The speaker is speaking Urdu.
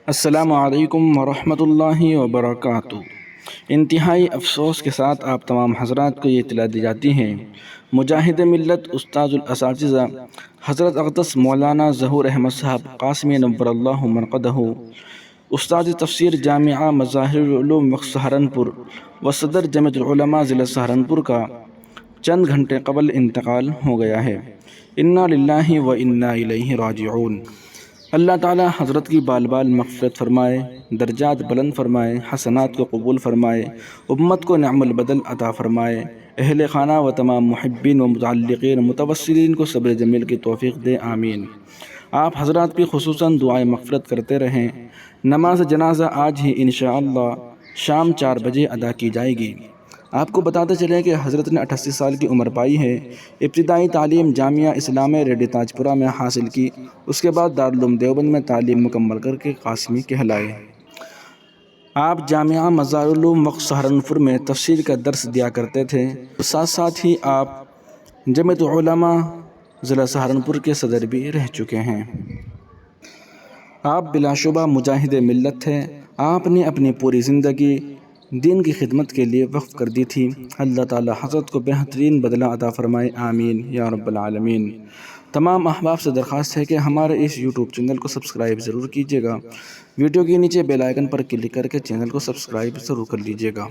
السلام علیکم ورحمۃ اللہ وبرکاتہ۔ انتہائی افسوس کے ساتھ آپ تمام حضرات کو یہ اطلاع دی جاتی ہے، مجاہد ملت استاذ الاساتذہ حضرت اقدس مولانا ظہور احمد صاحب قاسمی نور اللہ مرقدہ، استاد تفسیر جامعہ مظاہر العلوم وقت سہارنپور و صدر جمعیت العلماء ضلع سہارنپور کا چند گھنٹے قبل انتقال ہو گیا ہے۔ انا للہ و انا الیہ راجعون۔ اللہ تعالی حضرت کی بال بال مغفرت فرمائے، درجات بلند فرمائے، حسنات کو قبول فرمائے، امت کو نعم البدل عطا فرمائے، اہل خانہ و تمام محبین و متعلقین متوسلین کو صبر جمیل کی توفیق دے، آمین۔ آپ حضرات بھی خصوصاً دعائیں مغفرت کرتے رہیں۔ نماز جنازہ آج ہی انشاءاللہ شام 4 بجے ادا کی جائے گی۔ آپ کو بتاتے چلیں کہ حضرت نے 88 سال کی عمر پائی ہے۔ ابتدائی تعلیم جامعہ اسلامیہ ریڈی تاجپورہ میں حاصل کی، اس کے بعد دارالعلوم دیوبند میں تعلیم مکمل کر کے قاسمی کہلائے۔ آپ جامعہ مظاہر العلوم وقت سہارنپور میں تفسیر کا درس دیا کرتے تھے، ساتھ ساتھ ہی آپ جمعیت العلماء ضلع سہارنپور کے صدر بھی رہ چکے ہیں۔ آپ بلا شبہ مجاہد ملت تھے۔ آپ نے اپنی پوری زندگی دین کی خدمت کے لیے وقف کر دی تھی۔ اللہ تعالی حضرت کو بہترین بدلہ عطا فرمائے، آمین یا رب العالمین۔ تمام احباب سے درخواست ہے کہ ہمارے اس یوٹیوب چینل کو سبسکرائب ضرور کیجیے گا۔ ویڈیو کے نیچے بیل آئیکن پر کلک کر کے چینل کو سبسکرائب ضرور کر لیجیے گا۔